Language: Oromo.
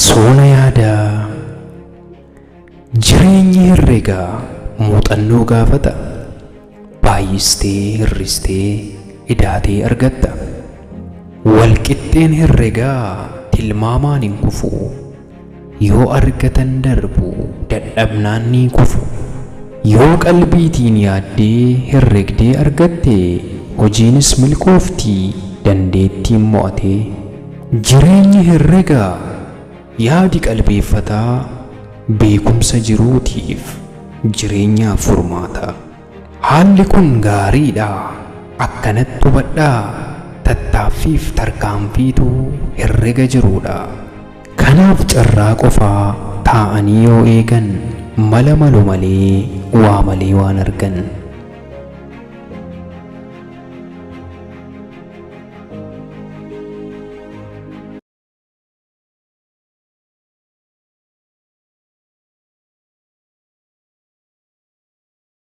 Soona yaadaa. Jireenyi herregaa muuxannoo gaafata. Baay'istee hirristee idaatee argatta. Walqixxeen herregaa tilmaamaan hin kufu. Yoo argatan darbu dadhabnaan ni kufu. Yoo qalbiitiin yaaddee herregdee argatte hojiinis milkooftii dandeettiin mo'ate. Jireenyi herregaa yaadi qalbeeffataa beekumsa jiruutiif jireenyaaf furmaata. Haalli kun gaariidha akkanatti hubadhaa. Tattaaffiif tarkaanfiitu herrega jiruudha. Kanaaf carraa qofaa taa'anii yoo eegan mala malu malee waa malee waan argan.